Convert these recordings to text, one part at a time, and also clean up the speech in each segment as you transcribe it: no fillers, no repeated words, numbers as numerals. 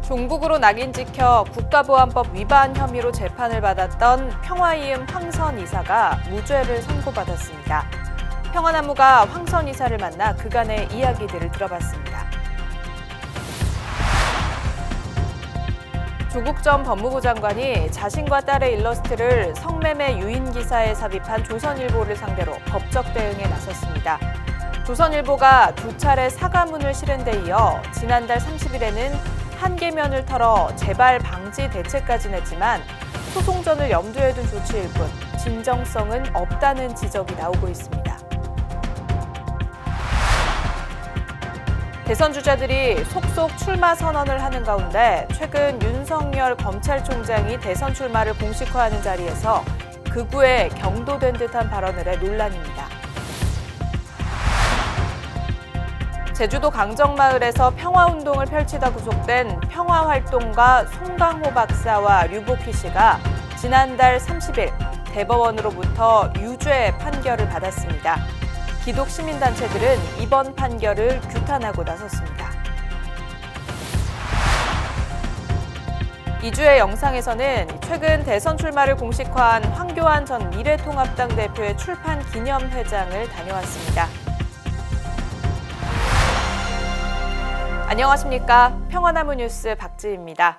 종북으로 낙인 찍혀 국가보안법 위반 혐의로 재판을 받았던 평화이음 황선 이사가 무죄를 선고받았습니다. 평화나무가 황선 이사를 만나 그간의 이야기들을 들어봤습니다. 조국 전 법무부 장관이 자신과 딸의 일러스트를 성매매 유인 기사에 삽입한 조선일보를 상대로 법적 대응에 나섰습니다. 조선일보가 두 차례 사과문을 실은 데 이어 지난달 30일에는 한계면을 털어 재발 방지 대책까지 냈지만 소송전을 염두에 둔 조치일 뿐 진정성은 없다는 지적이 나오고 있습니다. 대선 주자들이 속속 출마 선언을 하는 가운데 최근 윤석열 검찰총장이 대선 출마를 공식화하는 자리에서 극우에 경도된 듯한 발언을 해 논란입니다. 제주도 강정마을에서 평화운동을 펼치다 구속된 평화활동가 송강호 박사와 류복희 씨가 지난달 30일 대법원으로부터 유죄 판결을 받았습니다. 기독 시민단체들은 이번 판결을 규탄하고 나섰습니다. 이주의 영상에서는 최근 대선 출마를 공식화한 황교안 전 미래통합당 대표의 출판 기념회장을 다녀왔습니다. 안녕하십니까. 평화나무 뉴스 박지희입니다.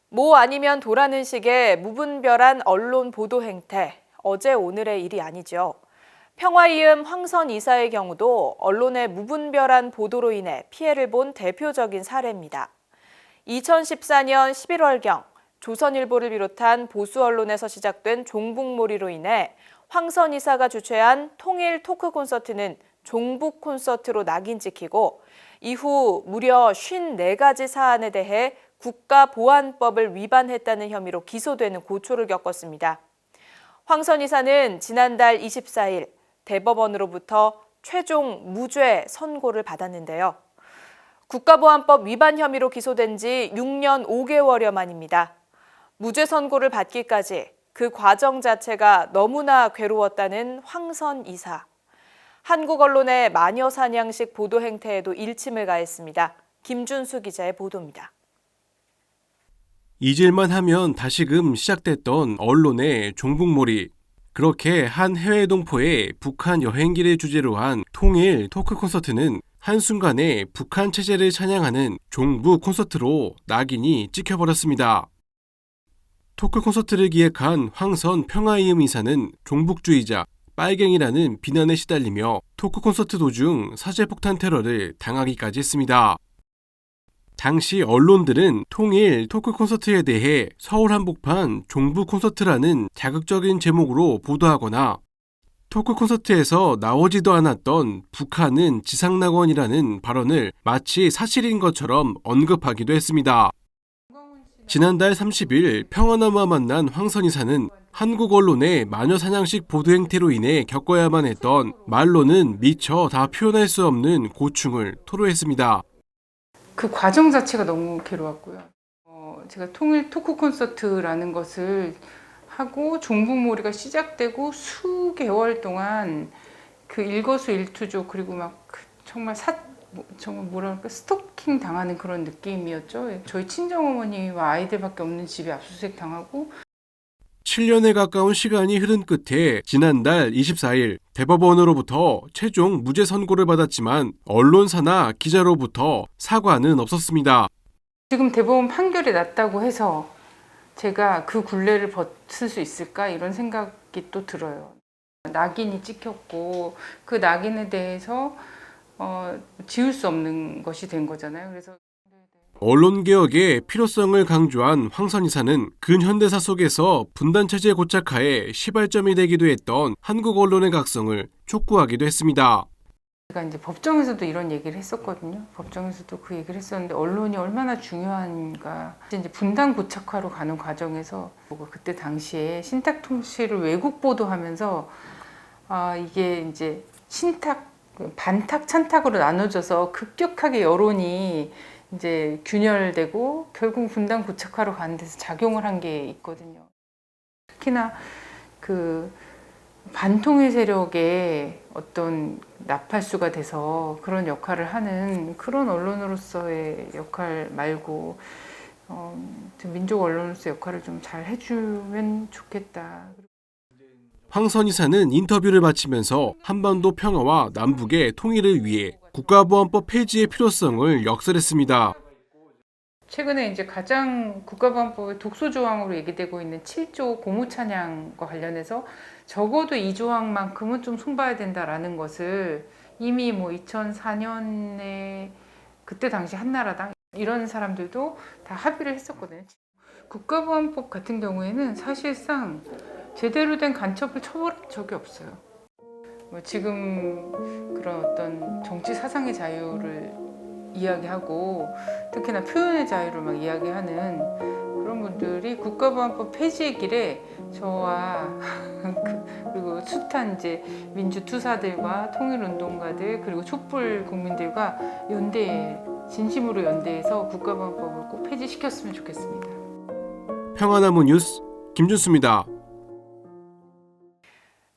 뭐 아니면 도라는 식의 무분별한 언론 보도 행태, 어제 오늘의 일이 아니죠. 평화이음 황선 이사의 경우도 언론의 무분별한 보도로 인해 피해를 본 대표적인 사례입니다. 2014년 11월경 조선일보를 비롯한 보수 언론에서 시작된 종북몰이로 인해 황선 이사가 주최한 통일 토크 콘서트는 종북 콘서트로 낙인 찍히고 이후 무려 54가지 사안에 대해 국가보안법을 위반했다는 혐의로 기소되는 고초를 겪었습니다. 황선 이사는 지난달 24일 대법원으로부터 최종 무죄 선고를 받았는데요. 국가보안법 위반 혐의로 기소된 지 6년 5개월여 만입니다. 무죄 선고를 받기까지 그 과정 자체가 너무나 괴로웠다는 황선 이사. 한국 언론의 마녀 사냥식 보도 행태에도 일침을 가했습니다. 김준수 기자의 보도입니다. 잊을만 하면 다시금 시작됐던 언론의 종북몰이. 그렇게 한 해외 동포의 북한 여행기를 주제로 한 통일 토크 콘서트는 한순간에 북한 체제를 찬양하는 종북 콘서트로 낙인이 찍혀버렸습니다. 토크 콘서트를 기획한 황선 평화이음 이사는 종북주의자, 빨갱이라는 비난에 시달리며 토크 콘서트 도중 사제폭탄 테러를 당하기까지 했습니다. 당시 언론들은 통일 토크 콘서트에 대해 서울 한복판 종북 콘서트라는 자극적인 제목으로 보도하거나 토크 콘서트에서 나오지도 않았던 북한은 지상낙원이라는 발언을 마치 사실인 것처럼 언급하기도 했습니다. 지난달 30일 평화나무와 만난 황선 이사는 한국 언론의 마녀 사냥식 보도 행태로 인해 겪어야만 했던 말로는 미처 다 표현할 수 없는 고충을 토로했습니다. 그 과정 자체가 너무 괴로웠고요. 제가 통일 토크 콘서트라는 것을 하고 종북몰이가 시작되고 수개월 동안 그 일거수일투족 그리고 막 정말 정말 뭐랄까 스토킹 당하는 그런 느낌이었죠. 저희 친정어머니와 아이들밖에 없는 집에 압수수색 당하고 7년에 가까운 시간이 흐른 끝에 지난달 24일 대법원으로부터 최종 무죄 선고를 받았지만 언론사나 기자로부터 사과는 없었습니다. 지금 대법원 판결이 났다고 해서 제가 그 굴레를 벗을 수 있을까 이런 생각이 또 들어요. 낙인이 찍혔고 그 낙인에 대해서 지울 수 없는 것이 된 거잖아요. 그래서 언론개혁의 필요성을 강조한 황선 이사는 근현대사 속에서 분단체제 고착하에 시발점이 되기도 했던 한국 언론의 각성을 촉구하기도 했습니다. 제가 이제 법정에서도 이런 얘기를 했었거든요. 법정에서도 그 얘기를 했었는데 언론이 얼마나 중요한가. 이제 분단 고착화로 가는 과정에서 그때 당시에 신탁통치를 왜곡 보도하면서 이게 이제 반탁, 찬탁으로 나눠져서 급격하게 여론이 이제 균열되고 결국 분단 고착화로 가는 데서 작용을 한 게 있거든요. 특히나 그 반통의 세력의 어떤 나팔수가 돼서 그런 역할을 하는 그런 언론으로서의 역할 말고 민족 언론으로서 역할을 좀 잘 해주면 좋겠다. 황선 이사는 인터뷰를 마치면서 한반도 평화와 남북의 통일을 위해 국가보안법 폐지의 필요성을 역설했습니다. 최근에 이제 가장 국가보안법의 독소 조항으로 얘기되고 있는 7조 공무찬양과 관련해서 적어도 이 조항만큼은 좀 손봐야 된다라는 것을 이미 뭐 2004년에 그때 당시 한나라당 이런 사람들도 다 합의를 했었거든요. 국가보안법 같은 경우에는 사실상 제대로 된 간첩을 처벌한 적이 없어요. 뭐 지금 그런 어떤 정치 사상의 자유를 이야기하고 특히나 표현의 자유를 막 이야기하는 그런 분들이 국가보안법 폐지의 길에 저와 그리고 숱한 이제 민주투사들과 통일운동가들 그리고 촛불 국민들과 진심으로 연대해서 국가보안법을 꼭 폐지시켰으면 좋겠습니다. 평화나무 뉴스 김준수입니다.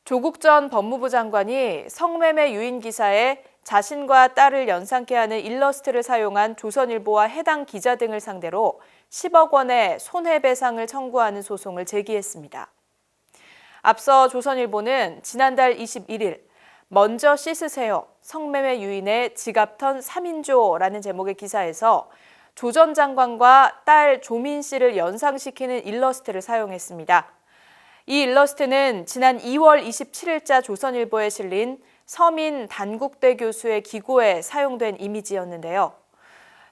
조국 전 법무부 장관이 성매매 유인 기사에 자신과 딸을 연상케 하는 일러스트를 사용한 조선일보와 해당 기자 등을 상대로 10억 원의 손해배상을 청구하는 소송을 제기했습니다. 앞서 조선일보는 지난달 21일 먼저 씻으세요. 성매매 유인의 지갑턴 3인조라는 제목의 기사에서 조 전 장관과 딸 조민 씨를 연상시키는 일러스트를 사용했습니다. 이 일러스트는 지난 2월 27일자 조선일보에 실린 서민 단국대 교수의 기고에 사용된 이미지였는데요.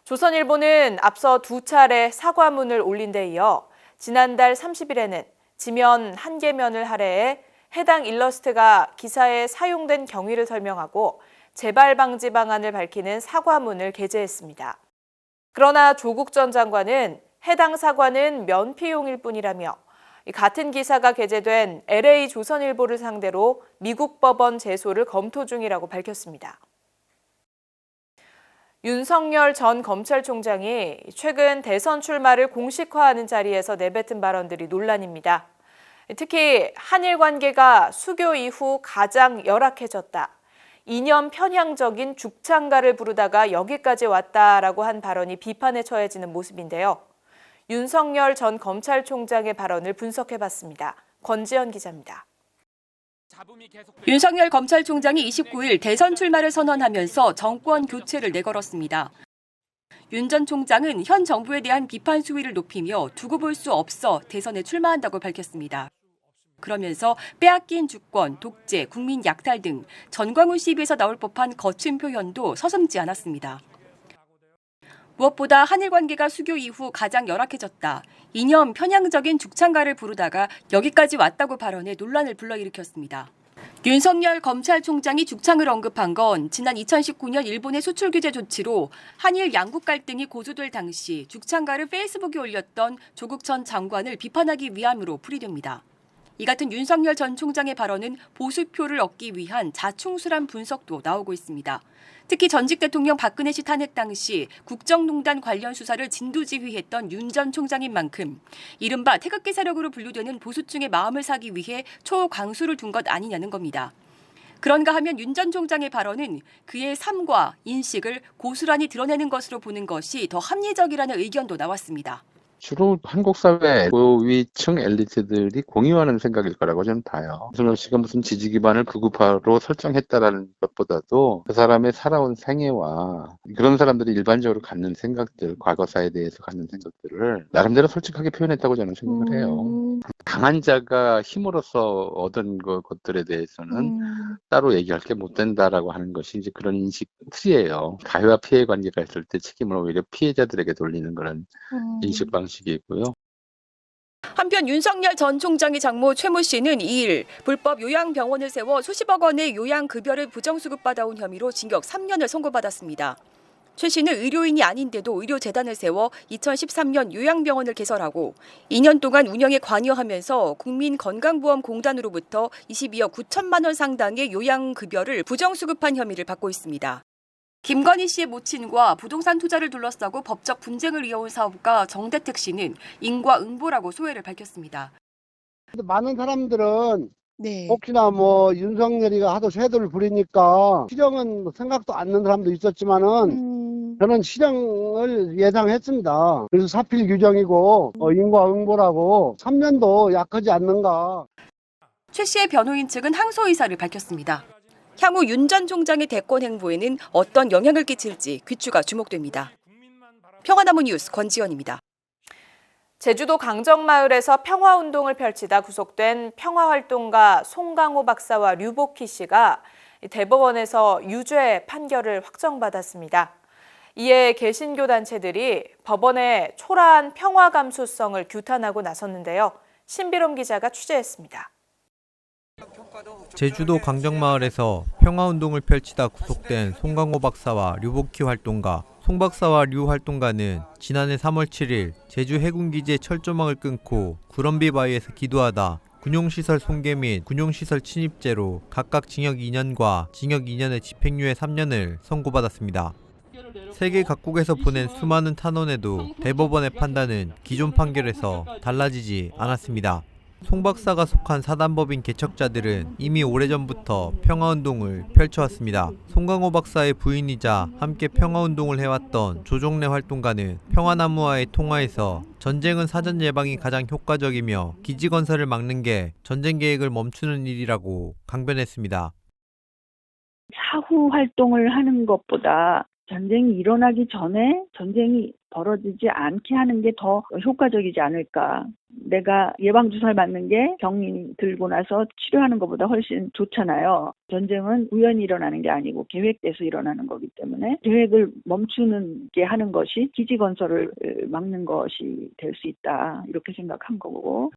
조선일보는 앞서 2차례 사과문을 올린 데 이어 지난달 30일에는 지면 1개면을 할애해 해당 일러스트가 기사에 사용된 경위를 설명하고 재발 방지 방안을 밝히는 사과문을 게재했습니다. 그러나 조국 전 장관은 해당 사과는 면피용일 뿐이라며 같은 기사가 게재된 LA 조선일보를 상대로 미국 법원 제소를 검토 중이라고 밝혔습니다. 윤석열 전 검찰총장이 최근 대선 출마를 공식화하는 자리에서 내뱉은 발언들이 논란입니다. 특히 한일 관계가 수교 이후 가장 열악해졌다. 이념 편향적인 죽창가를 부르다가 여기까지 왔다라고 한 발언이 비판에 처해지는 모습인데요. 윤석열 전 검찰총장의 발언을 분석해봤습니다. 권지연 기자입니다. 윤석열 검찰총장이 29일 대선 출마를 선언하면서 정권 교체를 내걸었습니다. 윤 전 총장은 현 정부에 대한 비판 수위를 높이며 두고 볼 수 없어 대선에 출마한다고 밝혔습니다. 그러면서 빼앗긴 주권, 독재, 국민 약탈 등 전광훈 CV에서 나올 법한 거친 표현도 서슴지 않았습니다. 무엇보다 한일 관계가 수교 이후 가장 열악해졌다. 이념 편향적인 죽창가를 부르다가 여기까지 왔다고 발언해 논란을 불러일으켰습니다. 윤석열 검찰총장이 죽창을 언급한 건 지난 2019년 일본의 수출 규제 조치로 한일 양국 갈등이 고조될 당시 죽창가를 페이스북에 올렸던 조국 전 장관을 비판하기 위함으로 풀이됩니다. 이 같은 윤석열 전 총장의 발언은 보수표를 얻기 위한 자충수란 분석도 나오고 있습니다. 특히 전직 대통령 박근혜 씨 탄핵 당시 국정농단 관련 수사를 진두지휘했던 윤 전 총장인 만큼 이른바 태극기 세력으로 분류되는 보수층의 마음을 사기 위해 초광수를 둔 것 아니냐는 겁니다. 그런가 하면 윤 전 총장의 발언은 그의 삶과 인식을 고스란히 드러내는 것으로 보는 것이 더 합리적이라는 의견도 나왔습니다. 주로 한국 사회 고위층 엘리트들이 공유하는 생각일 거라고 저는 봐요. 윤석열 씨가 무슨 지지 기반을 극우파로 설정했다라는 것보다도 그 사람의 살아온 생애와 그런 사람들이 일반적으로 갖는 생각들, 과거사에 대해서 갖는 생각들을 나름대로 솔직하게 표현했다고 저는 생각을 해요. 강한 자가 힘으로써 얻은 것들에 대해서는 따로 얘기할 게 못 된다라고 하는 것이 이제 그런 인식 틀이에요. 가해와 피해 관계가 있을 때 책임을 오히려 피해자들에게 돌리는 그런 인식 방식이고요. 한편 윤석열 전 총장의 장모 최모 씨는 2일 불법 요양병원을 세워 수십억 원의 요양급여를 부정수급받아온 혐의로 징역 3년을 선고받았습니다. 최 씨는 의료인이 아닌데도 의료재단을 세워 2013년 요양병원을 개설하고 2년 동안 운영에 관여하면서 국민건강보험공단으로부터 22억 9천만 원 상당의 요양급여를 부정수급한 혐의를 받고 있습니다. 김건희 씨의 모친과 부동산 투자를 둘러싸고 법적 분쟁을 이어온 사업가 정대택 씨는 인과응보라고 소회를 밝혔습니다. 많은 사람들은 네. 혹시나 뭐 윤석열이가 하도 쇄도를 부리니까 실형은 생각도 않는 사람도 있었지만은 저는 실형을 예상했습니다. 그래서 사필 규정이고 인과응보라고 3년도 약하지 않는가. 최 씨의 변호인 측은 항소 의사를 밝혔습니다. 향후 윤 전 총장의 대권 행보에는 어떤 영향을 끼칠지 귀추가 주목됩니다. 평화나무 뉴스 권지연입니다. 제주도 강정마을에서 평화운동을 펼치다 구속된 평화활동가 송강호 박사와 류복희 씨가 대법원에서 유죄 판결을 확정받았습니다. 이에 개신교 단체들이 법원의 초라한 평화 감수성을 규탄하고 나섰는데요. 신비롬 기자가 취재했습니다. 제주도 강정마을에서 평화운동을 펼치다 구속된 송강호 박사와 류복희 활동가, 송 박사와 류 활동가는 지난해 3월 7일 제주 해군기지의 철조망을 끊고 구럼비 바위에서 기도하다 군용시설 손괴 및 군용시설 침입죄로 각각 징역 2년과 징역 2년의 집행유예 3년을 선고받았습니다. 세계 각국에서 보낸 수많은 탄원에도 대법원의 판단은 기존 판결에서 달라지지 않았습니다. 송 박사가 속한 사단법인 개척자들은 이미 오래전부터 평화운동을 펼쳐왔습니다. 송강호 박사의 부인이자 함께 평화운동을 해왔던 조종래 활동가는 평화나무와의 통화에서 전쟁은 사전 예방이 가장 효과적이며 기지 건설을 막는 게 전쟁 계획을 멈추는 일이라고 강변했습니다. 사후 활동을 하는 것보다 전쟁이 일어나기 전에 전쟁이 벌어지지 않게 하는 게 더 효과적이지 않을까. 내가 예방주사를 맞는 게 병이 들고 나서 치료하는 것보다 훨씬 좋잖아요. 전쟁은 우연히 일어나는 게 아니고 계획돼서 일어나는 거기 때문에 계획을 멈추는 게 하는 것이 기지 건설을 막는 것이 될 수 있다. 이렇게 생각한 거고.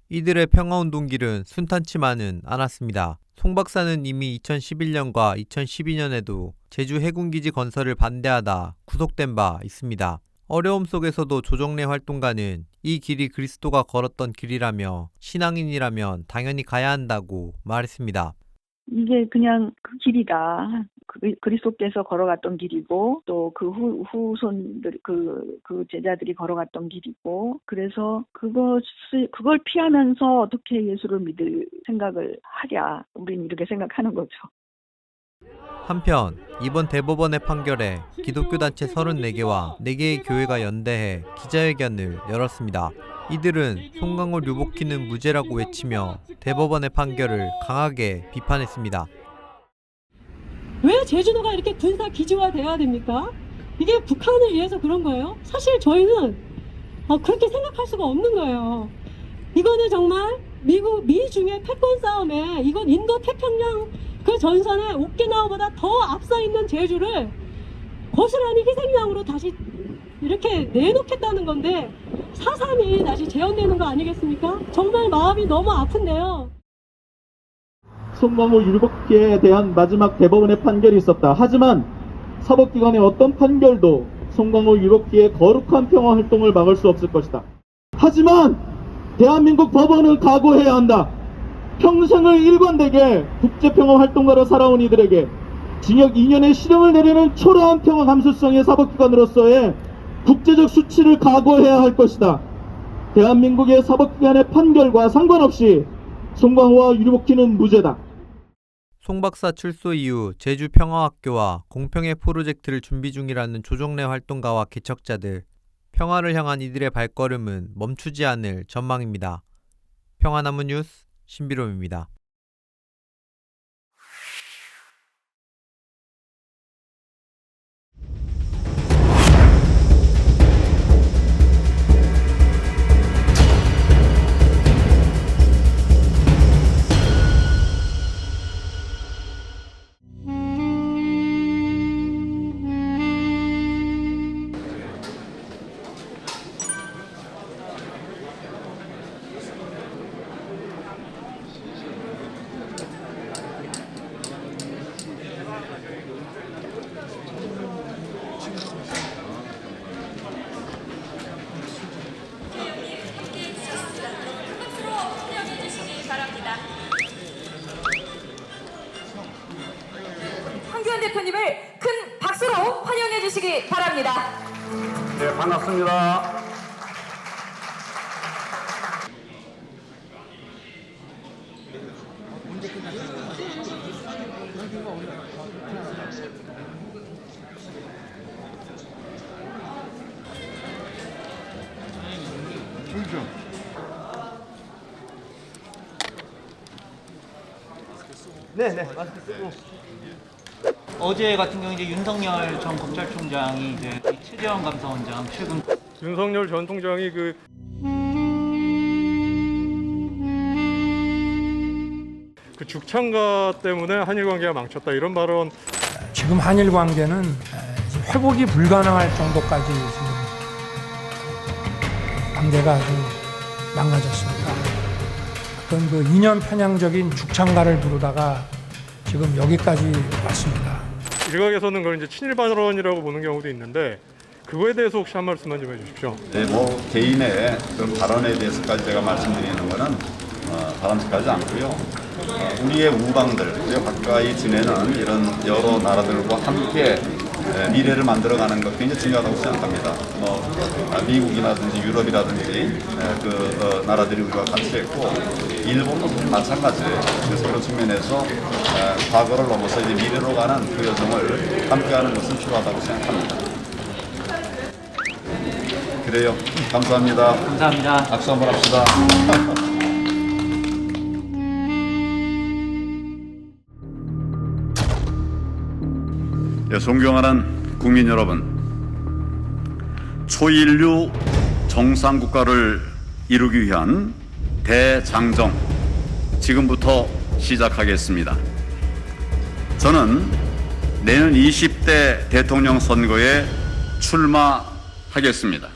이들의 평화운동길은 순탄치만은 않았습니다. 송 박사는 이미 2011년과 2012년에도 제주 해군기지 건설을 반대하다 구속된 바 있습니다. 어려움 속에서도 조정래 활동가는 이 길이 그리스도가 걸었던 길이라며 신앙인이라면 당연히 가야 한다고 말했습니다. 이게 그냥 그 길이다. 그리스도께서 걸어갔던 길이고 또 그 후손들 그 제자들이 걸어갔던 길이고 그래서 그걸 피하면서 어떻게 예수를 믿을 생각을 하랴. 우리는 이렇게 생각하는 거죠. 한편 이번 대법원의 판결에 기독교 단체 34개와 4개의 교회가 연대해 기자회견을 열었습니다. 이들은 송강호 류복희는 무죄라고 외치며 대법원의 판결을 강하게 비판했습니다. 왜 제주도가 이렇게 군사 기지화되어야 됩니까? 이게 북한을 위해서 그런 거예요? 사실 저희는 그렇게 생각할 수가 없는 거예요. 이거는 정말 미 중의 패권 싸움에 이건 인도 태평양 그 전선에 오키나와보다 더 앞서 있는 제주를 고스란히 희생양으로 다시 이렇게 내놓겠다는 건데 4.3이 다시 재현되는 거 아니겠습니까? 정말 마음이 너무 아픈데요. 송강호 류복희에 대한 마지막 대법원의 판결이 있었다. 하지만 사법기관의 어떤 판결도 송강호 류복희의 거룩한 평화활동을 막을 수 없을 것이다. 하지만 대한민국 법원은 각오해야 한다. 평생을 일관되게 국제평화활동가로 살아온 이들에게 징역 2년의 실형을 내리는 초라한 평화 감수성의 사법기관으로서의 국제적 수치를 각오해야 할 것이다. 대한민국의 사법기관의 판결과 상관없이 송강호와 류복희는 무죄다. 송 박사 출소 이후 제주평화학교와 공평의 프로젝트를 준비 중이라는 조정래 활동가와 개척자들, 평화를 향한 이들의 발걸음은 멈추지 않을 전망입니다. 평화나무 뉴스 신비롬입니다. 황교안 대표님을 큰 박수로 환영해 주시기 바랍니다. 네, 반갑습니다. 주십시오. 네네, 마스크 쓰고. 어제 같은 경우 이제 윤석열 전 검찰총장이 이제 최재형 감사원장 출근. 윤석열 전 총장이 그 죽창가 때문에 한일 관계가 망쳤다 이런 발언. 지금 한일 관계는 회복이 불가능할 정도까지 지금 관계가 아주 망가졌습니다. 어떤 그 이념 편향적인 죽창가를 부르다가 지금 여기까지 왔습니다. 일각에서는 그걸 이제 친일 발언이라고 보는 경우도 있는데 그거에 대해서 혹시 한 말씀만 좀 해주십시오. 네, 뭐 개인의 그런 발언에 대해서까지 제가 말씀드리는 것은 바람직하지 않고요. 우리의 우방들, 우리가 가까이 지내는 이런 여러 나라들과 함께 미래를 만들어가는 것 굉장히 중요하다고 생각합니다. 뭐 미국이라든지 유럽이라든지 그 나라들이 우리가 같이 했고 일본도 마찬가지예요. 그래서 그런 측면에서 과거를 넘어서 이제 미래로 가는 그 여정을 함께하는 것은 필요하다고 생각합니다. 그래요. 감사합니다. 감사합니다. 악수 한번 합시다. 존경하는 국민 여러분, 초인류 정상국가를 이루기 위한 대장정 지금부터 시작하겠습니다. 저는 내년 20대 대통령 선거에 출마하겠습니다.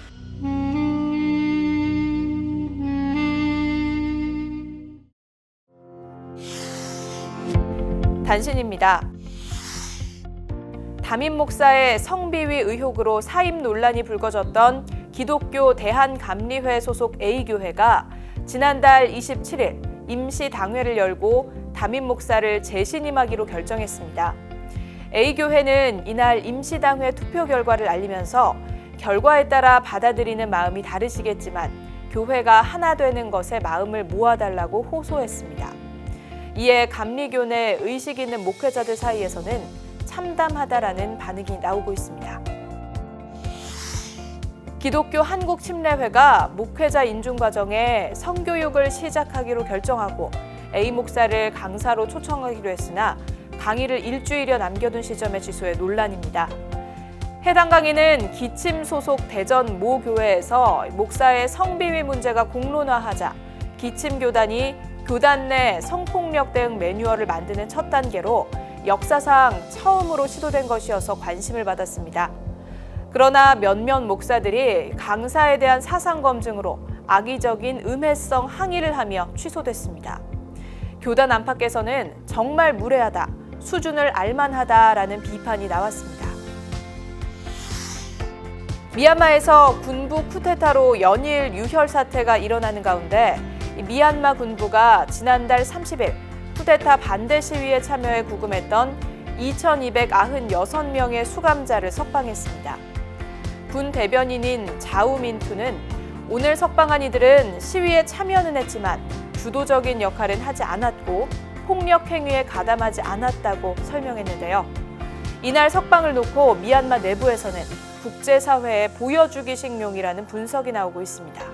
단신입니다. 담임 목사의 성비위 의혹으로 사임 논란이 불거졌던 기독교 대한감리회 소속 A교회가 지난달 27일 임시당회를 열고 담임 목사를 재신임하기로 결정했습니다. A교회는 이날 임시당회 투표 결과를 알리면서 결과에 따라 받아들이는 마음이 다르시겠지만 교회가 하나 되는 것에 마음을 모아달라고 호소했습니다. 이에 감리교 내 의식 있는 목회자들 사이에서는 참담하다라는 반응이 나오고 있습니다. 기독교 한국침례회가 목회자 인준 과정에 성교육을 시작하기로 결정하고 A 목사를 강사로 초청하기로 했으나 강의를 일주일여 남겨둔 시점에 취소해 논란입니다. 해당 강의는 기침 소속 대전 모 교회에서 목사의 성비위 문제가 공론화하자 기침교단이 교단 내 성폭력 대응 매뉴얼을 만드는 첫 단계로 역사상 처음으로 시도된 것이어서 관심을 받았습니다. 그러나 몇몇 목사들이 강사에 대한 사상 검증으로 악의적인 음해성 항의를 하며 취소됐습니다. 교단 안팎에서는 정말 무례하다, 수준을 알만하다라는 비판이 나왔습니다. 미얀마에서 군부 쿠데타로 연일 유혈 사태가 일어나는 가운데 미얀마 군부가 지난달 30일 쿠데타 반대 시위에 참여해 구금했던 2,296명의 수감자를 석방했습니다. 군 대변인인 자우민투는 오늘 석방한 이들은 시위에 참여는 했지만 주도적인 역할은 하지 않았고 폭력 행위에 가담하지 않았다고 설명했는데요. 이날 석방을 놓고 미얀마 내부에서는 국제사회에 보여주기식용이라는 분석이 나오고 있습니다.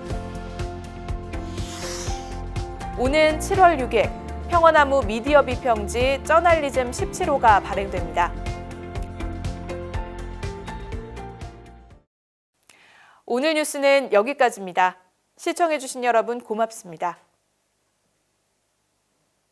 오는 7월 6일 평화나무 미디어 비평지 저널리즘 17호가 발행됩니다. 오늘 뉴스는 여기까지입니다. 시청해주신 여러분 고맙습니다.